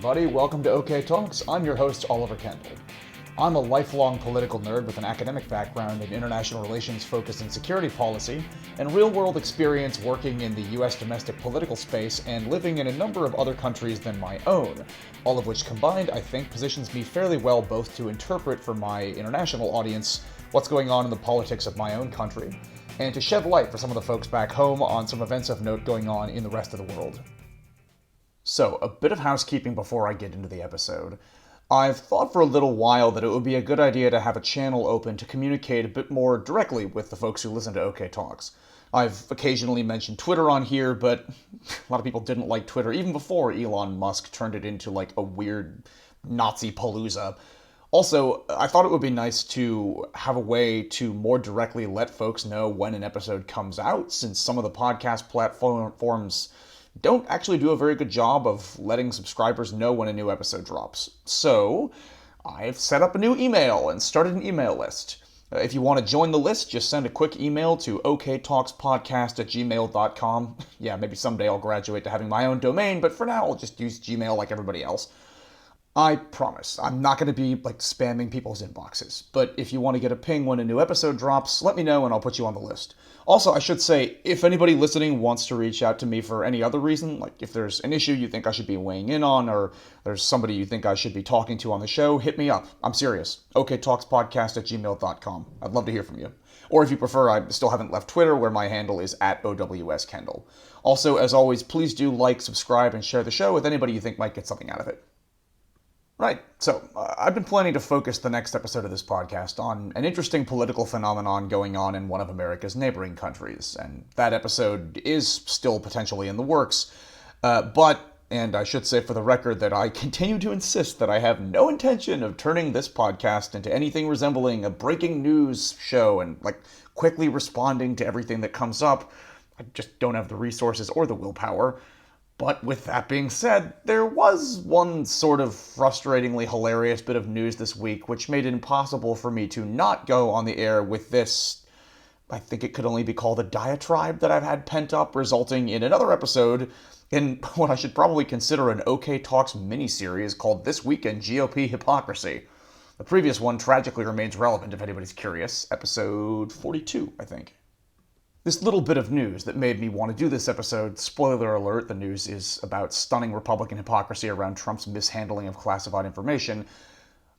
everybody. Welcome to OK Talks. I'm your host, Oliver Kendall. I'm a lifelong political nerd with an academic background in international relations focused in security policy and real-world experience working in the U.S. domestic political space and living in a number of other countries than my own, all of which combined, I think, positions me fairly well both to interpret for my international audience what's going on in the politics of my own country, and to shed light for some of the folks back home on some events of note going on in the rest of the world. So, a bit of housekeeping before I get into the episode. I've thought for a little while that it would be a good idea to have a channel open to communicate a bit more directly with the folks who listen to OK Talks. I've occasionally mentioned Twitter on here, but a lot of people didn't like Twitter even before Elon Musk turned it into like a weird Nazi palooza. Also, I thought it would be nice to have a way to more directly let folks know when an episode comes out, since some of the podcast platforms don't actually do a very good job of letting subscribers know when a new episode drops. So, I've set up a new email and started an email list. If you want to join the list, just send a quick email to oktalkspodcast@gmail.com. Yeah, maybe someday I'll graduate to having my own domain, but for now I'll just use Gmail like everybody else. I promise, I'm not going to be spamming people's inboxes, but if you want to get a ping when a new episode drops, let me know and I'll put you on the list. Also, I should say, if anybody listening wants to reach out to me for any other reason, like if there's an issue you think I should be weighing in on, or there's somebody you think I should be talking to on the show, hit me up. I'm serious. oktalkspodcast@gmail.com. I'd love to hear from you. Or if you prefer, I still haven't left Twitter, where my handle is @OWSKendall. Also, as always, please do like, subscribe, and share the show with anybody you think might get something out of it. Right, so I've been planning to focus the next episode of this podcast on an interesting political phenomenon going on in one of America's neighboring countries, and that episode is still potentially in the works, and I should say for the record that I continue to insist that I have no intention of turning this podcast into anything resembling a breaking news show and quickly responding to everything that comes up. I just don't have the resources or the willpower. But with that being said, there was one sort of frustratingly hilarious bit of news this week which made it impossible for me to not go on the air with this, I think it could only be called a diatribe that I've had pent up, resulting in another episode in what I should probably consider an OK Talks miniseries called This Week in GOP Hypocrisy. The previous one tragically remains relevant if anybody's curious, episode 42, I think. This little bit of news that made me want to do this episode, spoiler alert, the news is about stunning Republican hypocrisy around Trump's mishandling of classified information,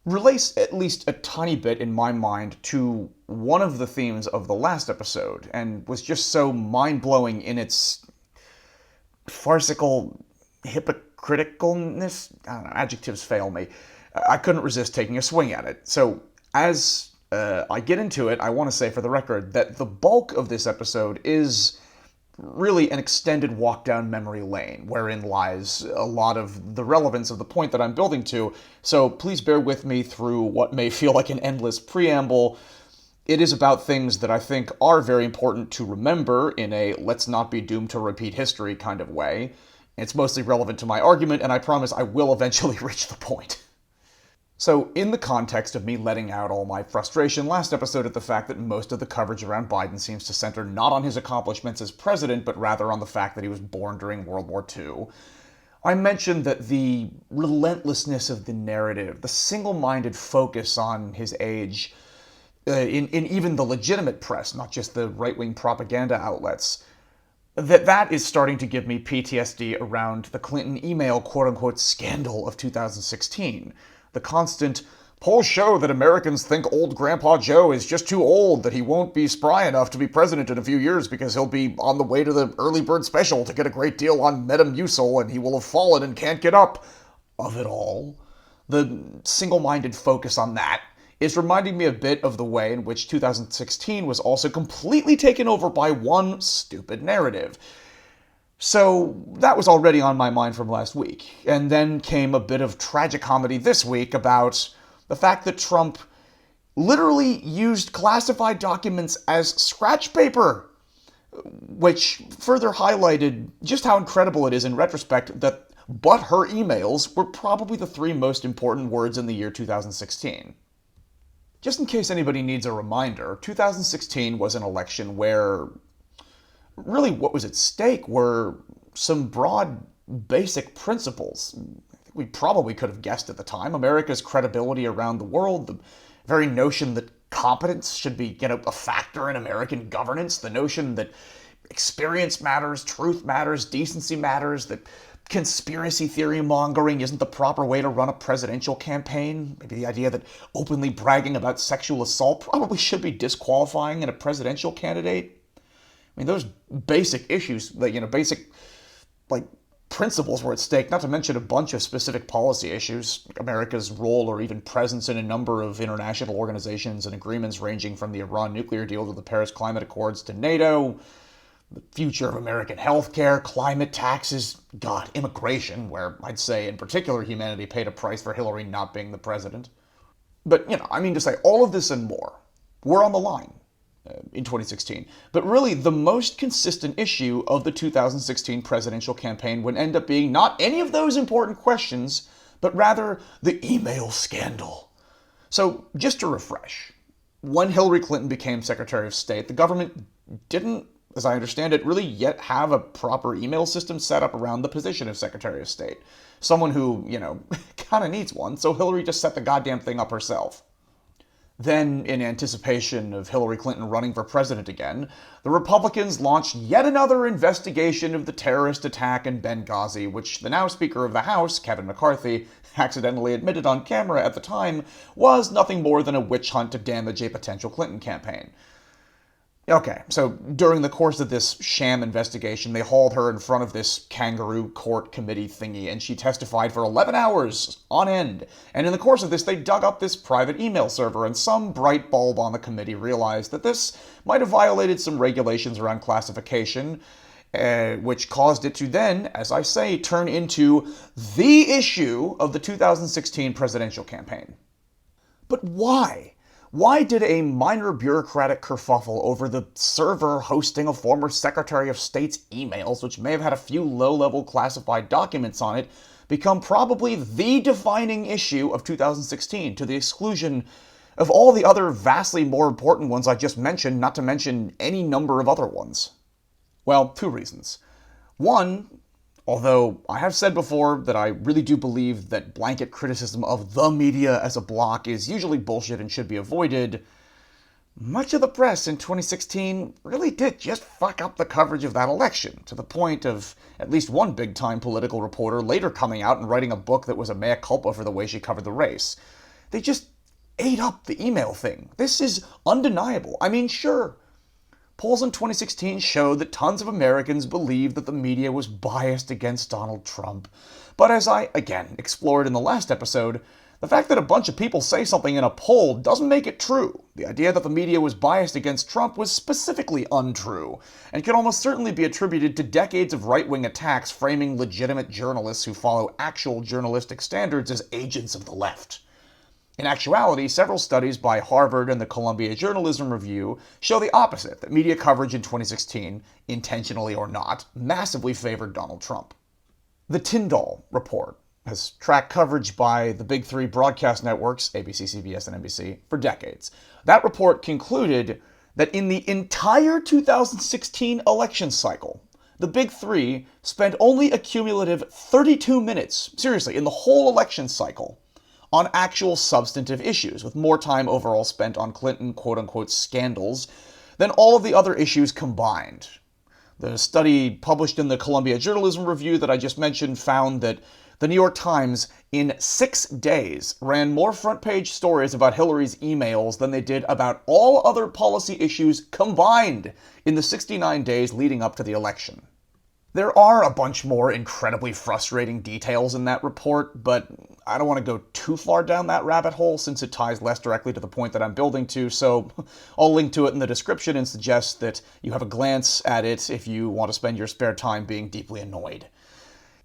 relates at least a tiny bit in my mind to one of the themes of the last episode, and was just so mind-blowing in its farcical hypocriticalness. I don't know, adjectives fail me. I couldn't resist taking a swing at it. So, as I get into it, I want to say for the record that the bulk of this episode is really an extended walk down memory lane, wherein lies a lot of the relevance of the point that I'm building to, so please bear with me through what may feel like an endless preamble. It is about things that I think are very important to remember in a let's not be doomed to repeat history kind of way. It's mostly relevant to my argument, and I promise I will eventually reach the point. So, in the context of me letting out all my frustration last episode at the fact that most of the coverage around Biden seems to center not on his accomplishments as president, but rather on the fact that he was born during World War II, I mentioned that the relentlessness of the narrative, the single-minded focus on his age, in even the legitimate press, not just the right-wing propaganda outlets, that is starting to give me PTSD around the Clinton email quote-unquote scandal of 2016. The constant, polls show that Americans think old Grandpa Joe is just too old, that he won't be spry enough to be president in a few years because he'll be on the way to the early bird special to get a great deal on Metamucil and he will have fallen and can't get up. Of it all, the single-minded focus on that is reminding me a bit of the way in which 2016 was also completely taken over by one stupid narrative. So that was already on my mind from last week, and then came a bit of tragicomedy this week about the fact that Trump literally used classified documents as scratch paper, which further highlighted just how incredible it is in retrospect that "but her emails" were probably the three most important words in the year 2016. Just in case anybody needs a reminder, 2016 was an election where really what was at stake were some broad, basic principles. we probably could have guessed at the time. America's credibility around the world, the very notion that competence should be, a factor in American governance, the notion that experience matters, truth matters, decency matters, that conspiracy theory mongering isn't the proper way to run a presidential campaign. Maybe the idea that openly bragging about sexual assault probably should be disqualifying in a presidential candidate. I mean, those basic issues, basic, principles were at stake, not to mention a bunch of specific policy issues, America's role or even presence in a number of international organizations and agreements ranging from the Iran nuclear deal to the Paris Climate Accords to NATO, the future of American healthcare, climate taxes, immigration, where I'd say in particular humanity paid a price for Hillary not being the president. But, I mean to say, all of this and more were on the line in 2016. But really, the most consistent issue of the 2016 presidential campaign would end up being not any of those important questions, but rather the email scandal. So, just to refresh, when Hillary Clinton became Secretary of State, the government didn't, as I understand it, really yet have a proper email system set up around the position of Secretary of State. Someone who, kind of needs one, so Hillary just set the goddamn thing up herself. Then, in anticipation of Hillary Clinton running for president again, the Republicans launched yet another investigation of the terrorist attack in Benghazi, which the now Speaker of the House, Kevin McCarthy, accidentally admitted on camera at the time was nothing more than a witch hunt to damage a potential Clinton campaign. Okay, so during the course of this sham investigation, they hauled her in front of this kangaroo court committee thingy, and she testified for 11 hours on end. And in the course of this, they dug up this private email server, and some bright bulb on the committee realized that this might have violated some regulations around classification, which caused it to then, as I say, turn into the issue of the 2016 presidential campaign. But why? Why did a minor bureaucratic kerfuffle over the server hosting a former Secretary of State's emails, which may have had a few low-level classified documents on it, become probably the defining issue of 2016, to the exclusion of all the other vastly more important ones I just mentioned, not to mention any number of other ones? Well, two reasons. One, although I have said before that I really do believe that blanket criticism of the media as a block is usually bullshit and should be avoided, much of the press in 2016 really did just fuck up the coverage of that election, to the point of at least one big-time political reporter later coming out and writing a book that was a mea culpa for the way she covered the race. They just ate up the email thing. This is undeniable. I mean, sure, polls in 2016 showed that tons of Americans believed that the media was biased against Donald Trump. But as I, again, explored in the last episode, the fact that a bunch of people say something in a poll doesn't make it true. The idea that the media was biased against Trump was specifically untrue, and can almost certainly be attributed to decades of right-wing attacks framing legitimate journalists who follow actual journalistic standards as agents of the left. In actuality, several studies by Harvard and the Columbia Journalism Review show the opposite, that media coverage in 2016, intentionally or not, massively favored Donald Trump. The Tyndall Report has tracked coverage by the big three broadcast networks, ABC, CBS, and NBC, for decades. That report concluded that in the entire 2016 election cycle, the big three spent only a cumulative 32 minutes, seriously, in the whole election cycle, on actual substantive issues, with more time overall spent on Clinton quote-unquote scandals than all of the other issues combined. The study published in the Columbia Journalism Review that I just mentioned found that the New York Times, in 6 days, ran more front-page stories about Hillary's emails than they did about all other policy issues combined in the 69 days leading up to the election. There are a bunch more incredibly frustrating details in that report, but I don't want to go too far down that rabbit hole since it ties less directly to the point that I'm building to, so I'll link to it in the description and suggest that you have a glance at it if you want to spend your spare time being deeply annoyed.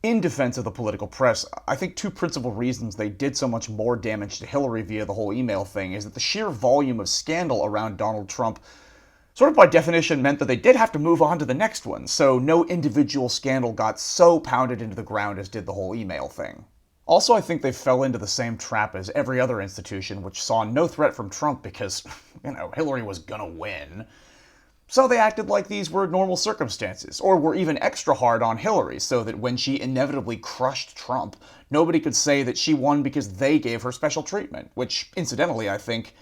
In defense of the political press, I think two principal reasons they did so much more damage to Hillary via the whole email thing is that the sheer volume of scandal around Donald Trump sort of by definition meant that they did have to move on to the next one, so no individual scandal got so pounded into the ground as did the whole email thing. Also, I think they fell into the same trap as every other institution, which saw no threat from Trump because, Hillary was gonna win. So they acted like these were normal circumstances, or were even extra hard on Hillary, so that when she inevitably crushed Trump, nobody could say that she won because they gave her special treatment, which, incidentally, I think,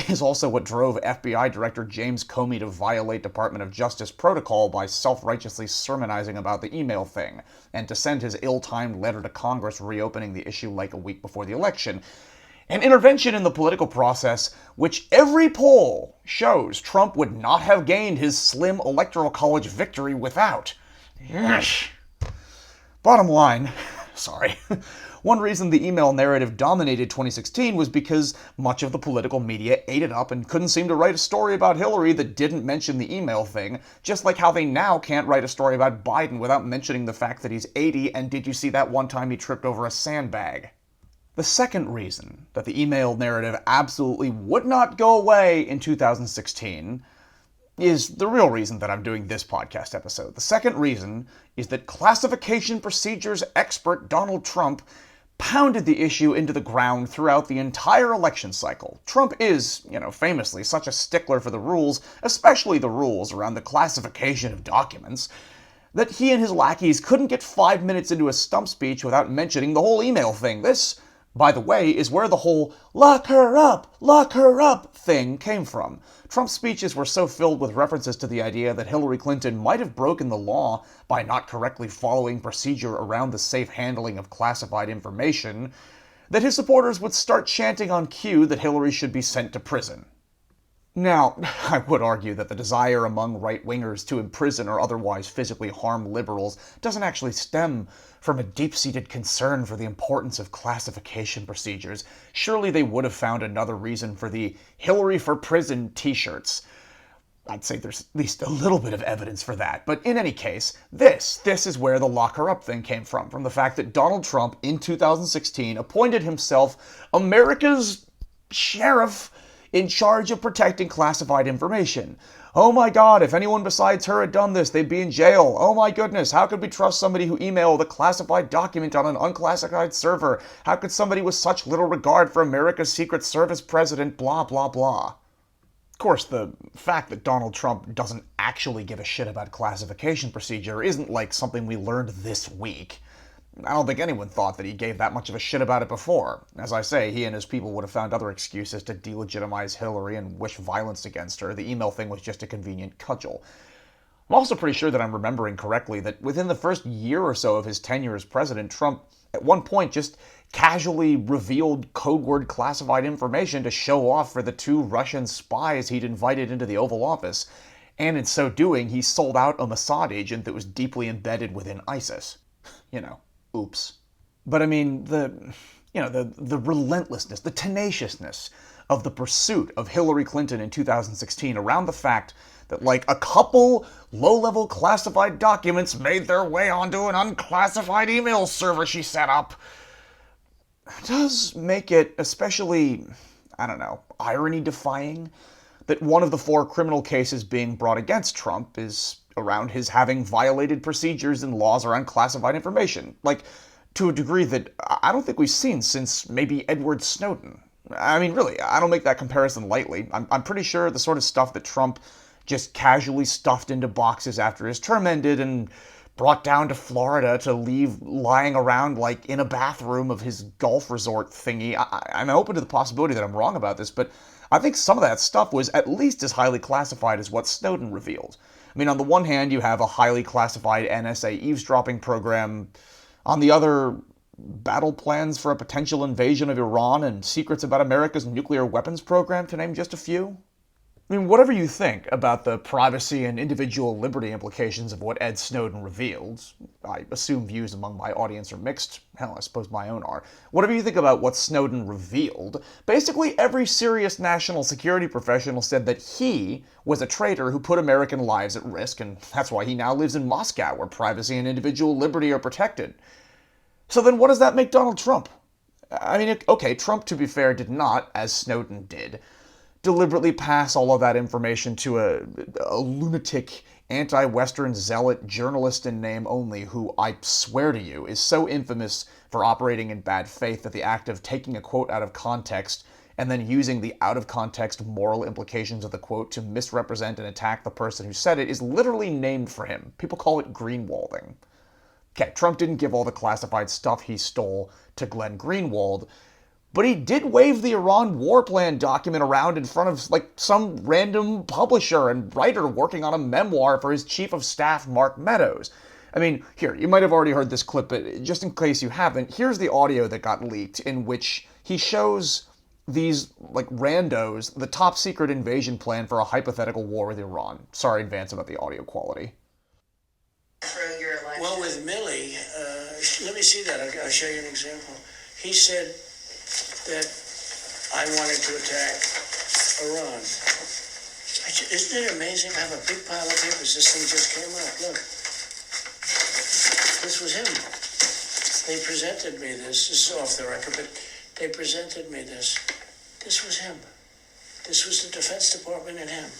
is also what drove FBI Director James Comey to violate Department of Justice protocol by self-righteously sermonizing about the email thing, and to send his ill-timed letter to Congress reopening the issue like a week before the election. An intervention in the political process which every poll shows Trump would not have gained his slim electoral college victory without. Yes. Bottom line, sorry. One reason the email narrative dominated 2016 was because much of the political media ate it up and couldn't seem to write a story about Hillary that didn't mention the email thing, just like how they now can't write a story about Biden without mentioning the fact that he's 80 and did you see that one time he tripped over a sandbag. The second reason that the email narrative absolutely would not go away in 2016 is the real reason that I'm doing this podcast episode. The second reason is that classification procedures expert Donald Trump pounded the issue into the ground throughout the entire election cycle. Trump is, famously such a stickler for the rules, especially the rules around the classification of documents, that he and his lackeys couldn't get 5 minutes into a stump speech without mentioning the whole email thing. This, by the way, is where the whole lock her up thing came from. Trump's speeches were so filled with references to the idea that Hillary Clinton might have broken the law by not correctly following procedure around the safe handling of classified information, that his supporters would start chanting on cue that Hillary should be sent to prison. Now, I would argue that the desire among right-wingers to imprison or otherwise physically harm liberals doesn't actually stem from a deep-seated concern for the importance of classification procedures. Surely they would have found another reason for the Hillary for Prison t-shirts. I'd say there's at least a little bit of evidence for that. But in any case, this is where the lock her up thing came from the fact that Donald Trump in 2016 appointed himself America's sheriff in charge of protecting classified information. Oh my god, if anyone besides her had done this, they'd be in jail. Oh my goodness, how could we trust somebody who emailed a classified document on an unclassified server? How could somebody with such little regard for America's Secret Service president, blah, blah, blah. Of course, the fact that Donald Trump doesn't actually give a shit about classification procedure isn't like something we learned this week. I don't think anyone thought that he gave that much of a shit about it before. As I say, he and his people would have found other excuses to delegitimize Hillary and wish violence against her. The email thing was just a convenient cudgel. I'm also pretty sure that I'm remembering correctly that within the first year or so of his tenure as president, Trump at one point just casually revealed code word classified information to show off for the 2 Russian spies he'd invited into the Oval Office. And in so doing, he sold out a Mossad agent that was deeply embedded within ISIS. Oops. But I mean, the relentlessness, the tenaciousness of the pursuit of Hillary Clinton in 2016 around the fact that a couple low-level classified documents made their way onto an unclassified email server she set up does make it especially, irony-defying that one of the 4 criminal cases being brought against Trump is around his having violated procedures and laws around classified information. To a degree that I don't think we've seen since maybe Edward Snowden. I mean, really, I don't make that comparison lightly. I'm pretty sure the sort of stuff that Trump just casually stuffed into boxes after his term ended and brought down to Florida to leave lying around in a bathroom of his golf resort thingy. I'm open to the possibility that I'm wrong about this, but I think some of that stuff was at least as highly classified as what Snowden revealed. I mean, on the one hand, you have a highly classified NSA eavesdropping program. On the other, battle plans for a potential invasion of Iran and secrets about America's nuclear weapons program, to name just a few. I mean, whatever you think about the privacy and individual liberty implications of what Ed Snowden revealed, I assume views among my audience are mixed. Hell, I suppose my own are. Whatever you think about what Snowden revealed, basically every serious national security professional said that he was a traitor who put American lives at risk, and that's why he now lives in Moscow, where privacy and individual liberty are protected. So then what does that make Donald Trump? I mean, okay, Trump, to be fair, did not, as Snowden did, deliberately pass all of that information to a lunatic, anti-Western zealot journalist in name only who, I swear to you, is so infamous for operating in bad faith that the act of taking a quote out of context and then using the out-of-context moral implications of the quote to misrepresent and attack the person who said it is literally named for him. People call it greenwalding. Okay, Trump didn't give all the classified stuff he stole to Glenn Greenwald, but he did wave the Iran war plan document around in front of, like, some random publisher and writer working on a memoir for his chief of staff, Mark Meadows. I mean, here, you might have already heard this clip, but just in case you haven't, here's the audio that got leaked in which he shows these, like, randos the top secret invasion plan for a hypothetical war with Iran. Sorry in advance about the audio quality. Well, with Milley, let me see that. I'll show you an example. He said that I wanted to attack Iran. Isn't it amazing? I have a big pile of papers. This thing just came up. Look. This was him. They presented me this. This is off the record, but they presented me this. This was him. This was the Defense Department and him.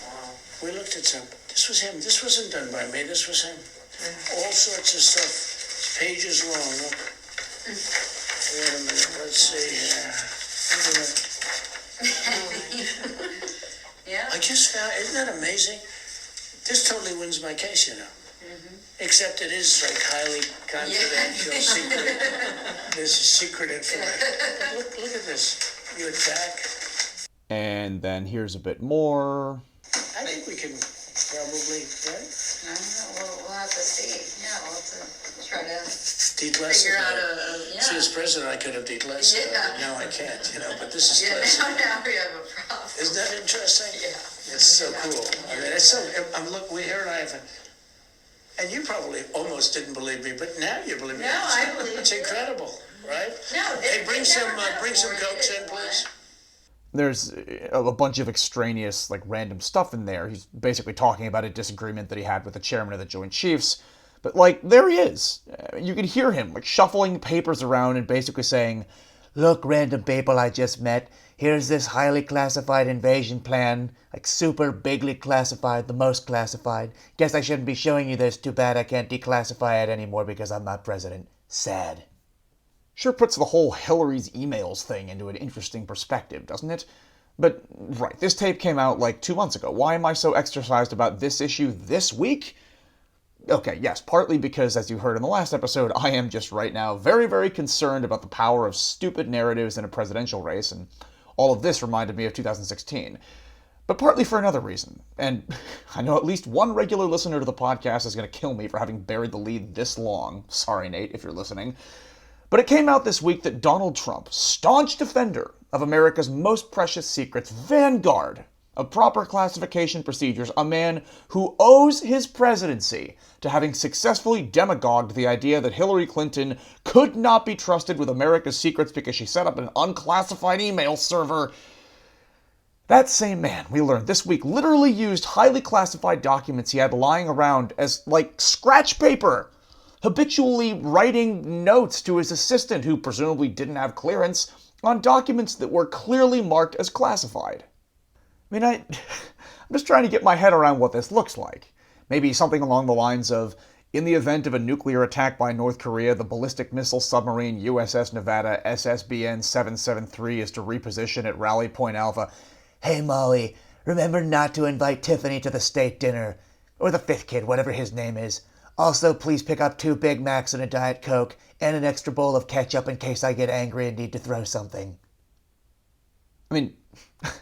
Wow. We looked at some. This was him. This wasn't done by me. This was him. All sorts of stuff. It's pages long. Look. Wait a minute. Let's see here. Yeah. I just found, isn't that amazing? This totally wins my case, you know. Mm-hmm. Except it is like highly confidential, secret. This is secret information. Look at this. You attack. And then here's a bit more. I think we can probably, right? I don't know. We'll have to see. Yeah, we'll have to try to figure out a See, as president, I could have declassified. Yeah. Now I can't, you know, but this is classified. Now we have a problem. Isn't that interesting? Yeah. It's so cool. I mean, it's so, look, we here and I have, and you probably almost didn't believe me, but now you believe me. No, I believe It's incredible, right? No, hey, bring some Cokes in, please. There's a bunch of extraneous, like, random stuff in there. He's basically talking about a disagreement that he had with the chairman of the Joint Chiefs. But, like, there he is. You can hear him, like, shuffling papers around and basically saying, "Look, random people I just met, here's this highly classified invasion plan, like super bigly classified, the most classified. Guess I shouldn't be showing you this. Too bad I can't declassify it anymore because I'm not president. Sad." Sure puts the whole Hillary's emails thing into an interesting perspective, doesn't it? But, right, this tape came out like 2 months ago. Why am I so exercised about this issue this week? Okay, yes, partly because, as you heard in the last episode, I am just right now very, very concerned about the power of stupid narratives in a presidential race, and all of this reminded me of 2016. But partly for another reason, and I know at least one regular listener to the podcast is going to kill me for having buried the lead this long. Sorry, Nate, if you're listening. But it came out this week that Donald Trump, staunch defender of America's most precious secrets, vanguard of proper classification procedures, a man who owes his presidency to having successfully demagogued the idea that Hillary Clinton could not be trusted with America's secrets because she set up an unclassified email server. That same man, we learned this week, literally used highly classified documents he had lying around as, like, scratch paper, habitually writing notes to his assistant, who presumably didn't have clearance, on documents that were clearly marked as classified. I mean, I'm just trying to get my head around what this looks like. Maybe something along the lines of, in the event of a nuclear attack by North Korea, the ballistic missile submarine USS Nevada SSBN 773 is to reposition at Rally Point Alpha. Hey, Molly, remember not to invite Tiffany to the state dinner. Or the fifth kid, whatever his name is. Also, please pick up 2 Big Macs and a Diet Coke, and an extra bowl of ketchup in case I get angry and need to throw something. I mean,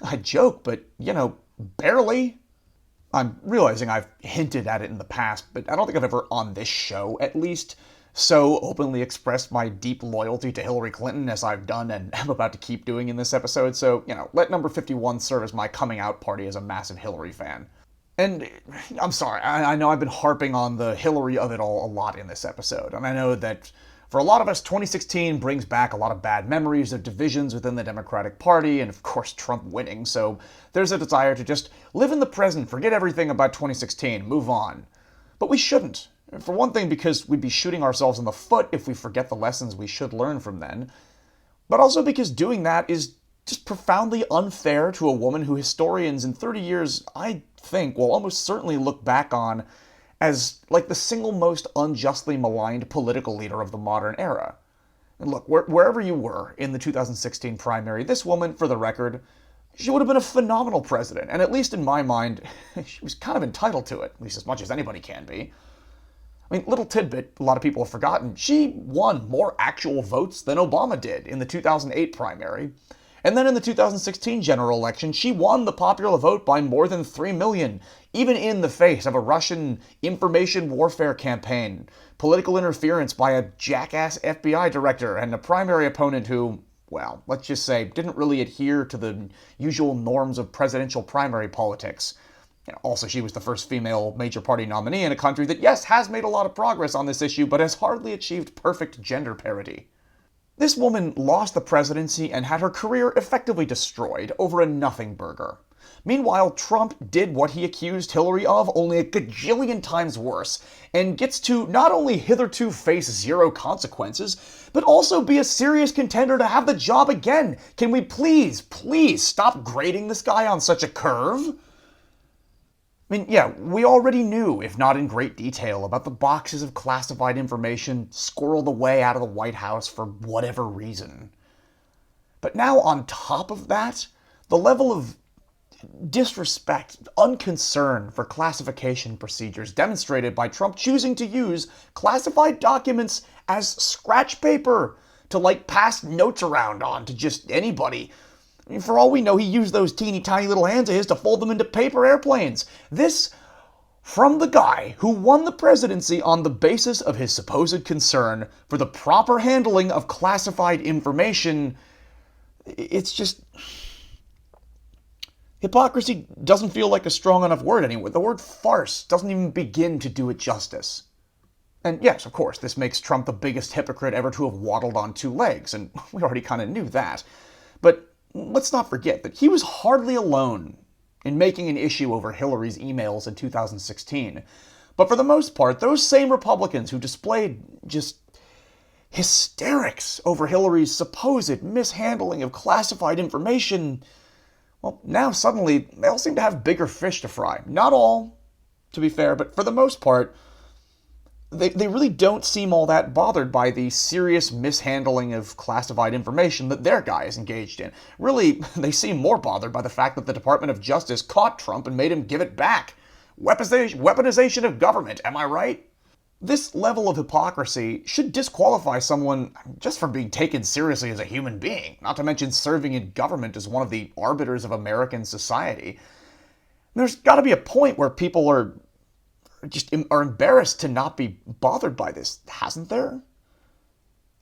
I joke, but, you know, barely. I'm realizing I've hinted at it in the past, but I don't think I've ever, on this show at least, so openly expressed my deep loyalty to Hillary Clinton as I've done and am about to keep doing in this episode, so, you know, let number 51 serve as my coming out party as a massive Hillary fan. And I'm sorry, I know I've been harping on the Hillary of it all a lot in this episode, and I know that for a lot of us, 2016 brings back a lot of bad memories of divisions within the Democratic Party, and of course Trump winning, so there's a desire to just live in the present, forget everything about 2016, move on. But we shouldn't. For one thing, because we'd be shooting ourselves in the foot if we forget the lessons we should learn from then, but also because doing that is just profoundly unfair to a woman who historians in 30 years, I think, will almost certainly look back on as, like, the single most unjustly maligned political leader of the modern era. And look, wherever you were in the 2016 primary, this woman, for the record, she would have been a phenomenal president, and at least in my mind, she was kind of entitled to it, at least as much as anybody can be. I mean, little tidbit, a lot of people have forgotten, she won more actual votes than Obama did in the 2008 primary. And then in the 2016 general election, she won the popular vote by more than 3 million, even in the face of a Russian information warfare campaign, political interference by a jackass FBI director, and a primary opponent who, well, let's just say, didn't really adhere to the usual norms of presidential primary politics. Also, she was the first female major party nominee in a country that, yes, has made a lot of progress on this issue, but has hardly achieved perfect gender parity. This woman lost the presidency and had her career effectively destroyed over a nothing burger. Meanwhile, Trump did what he accused Hillary of, only a gajillion times worse, and gets to not only hitherto face zero consequences, but also be a serious contender to have the job again. Can we please stop grading this guy on such a curve? I mean, yeah, we already knew, if not in great detail, about the boxes of classified information squirreled away out of the White House for whatever reason. But now, on top of that, the level of disrespect, unconcern for classification procedures demonstrated by Trump choosing to use classified documents as scratch paper to, pass notes around on to just anybody. I mean, for all we know, he used those teeny tiny little hands of his to fold them into paper airplanes. This, from the guy who won the presidency on the basis of his supposed concern for the proper handling of classified information, it's just... Hypocrisy doesn't feel like a strong enough word anymore. The word farce doesn't even begin to do it justice. And yes, of course, this makes Trump the biggest hypocrite ever to have waddled on two legs, and we already kind of knew that. But let's not forget that he was hardly alone in making an issue over Hillary's emails in 2016. But for the most part, those same Republicans who displayed just hysterics over Hillary's supposed mishandling of classified information, well, now suddenly they all seem to have bigger fish to fry. Not all, to be fair, but for the most part, they really don't seem all that bothered by the serious mishandling of classified information that their guy is engaged in. Really, they seem more bothered by the fact that the Department of Justice caught Trump and made him give it back. Weaponization of government, am I right? This level of hypocrisy should disqualify someone just from being taken seriously as a human being, not to mention serving in government as one of the arbiters of American society. There's got to be a point where people are embarrassed to not be bothered by this, hasn't there?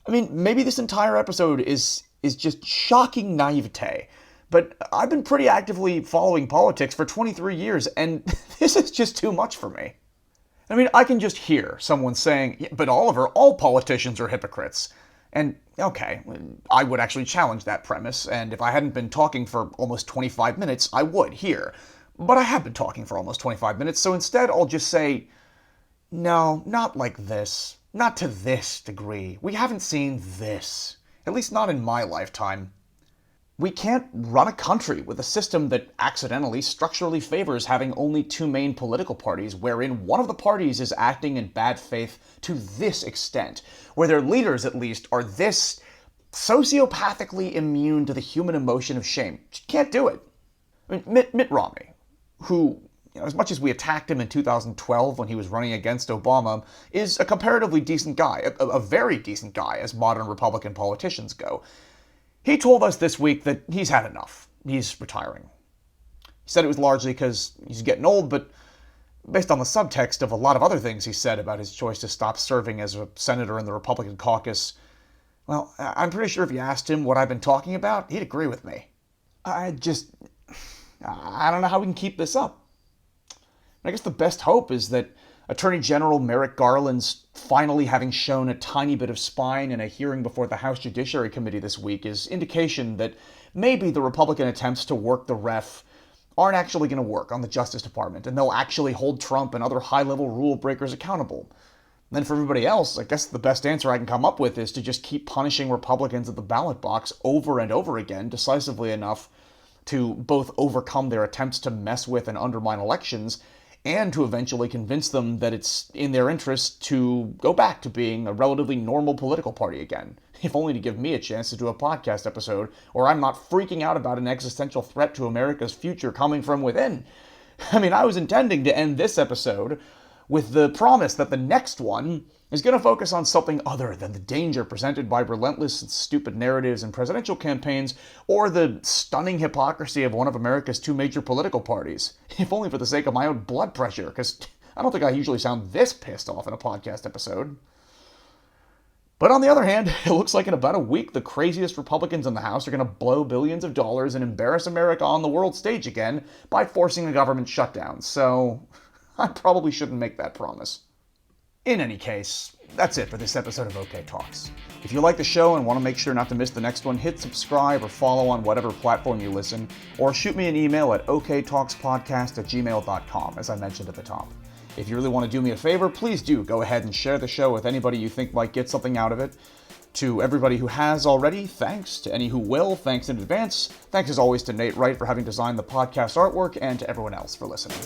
I mean, maybe this entire episode is just shocking naivete, but I've been pretty actively following politics for 23 years, and this is just too much for me. I mean, I can just hear someone saying, yeah, but Oliver, all politicians are hypocrites. And, okay, I would actually challenge that premise, and if I hadn't been talking for almost 25 minutes, I would here. But I have been talking for almost 25 minutes, so instead I'll just say, no, not like this. Not to this degree. We haven't seen this. At least not in my lifetime. We can't run a country with a system that accidentally, structurally favors having only two main political parties, wherein one of the parties is acting in bad faith to this extent, where their leaders, at least, are this sociopathically immune to the human emotion of shame. Just can't do it. I mean, Mitt Romney, who, as much as we attacked him in 2012 when he was running against Obama, is a comparatively decent guy, a very decent guy as modern Republican politicians go. He told us this week that he's had enough. He's retiring. He said it was largely because he's getting old, but based on the subtext of a lot of other things he said about his choice to stop serving as a senator in the Republican caucus, well, I'm pretty sure if you asked him what I've been talking about, he'd agree with me. I don't know how we can keep this up. I guess the best hope is that Attorney General Merrick Garland's finally having shown a tiny bit of spine in a hearing before the House Judiciary Committee this week is indication that maybe the Republican attempts to work the ref aren't actually going to work on the Justice Department, and they'll actually hold Trump and other high-level rule breakers accountable. Then for everybody else, I guess the best answer I can come up with is to just keep punishing Republicans at the ballot box over and over again, decisively enough to both overcome their attempts to mess with and undermine elections, and to eventually convince them that it's in their interest to go back to being a relatively normal political party again, if only to give me a chance to do a podcast episode where I'm not freaking out about an existential threat to America's future coming from within. I mean, I was intending to end this episode with the promise that the next one is going to focus on something other than the danger presented by relentless and stupid narratives in presidential campaigns, or the stunning hypocrisy of one of America's two major political parties, if only for the sake of my own blood pressure, because I don't think I usually sound this pissed off in a podcast episode. But on the other hand, it looks like in about a week, the craziest Republicans in the House are going to blow billions of dollars and embarrass America on the world stage again by forcing a government shutdown, so I probably shouldn't make that promise. In any case, that's it for this episode of OK Talks. If you like the show and want to make sure not to miss the next one, hit subscribe or follow on whatever platform you listen, or shoot me an email at oktalkspodcast@gmail.com, as I mentioned at the top. If you really want to do me a favor, please do go ahead and share the show with anybody you think might get something out of it. To everybody who has already, thanks. To any who will, thanks in advance. Thanks as always to Nate Wright for having designed the podcast artwork, and to everyone else for listening.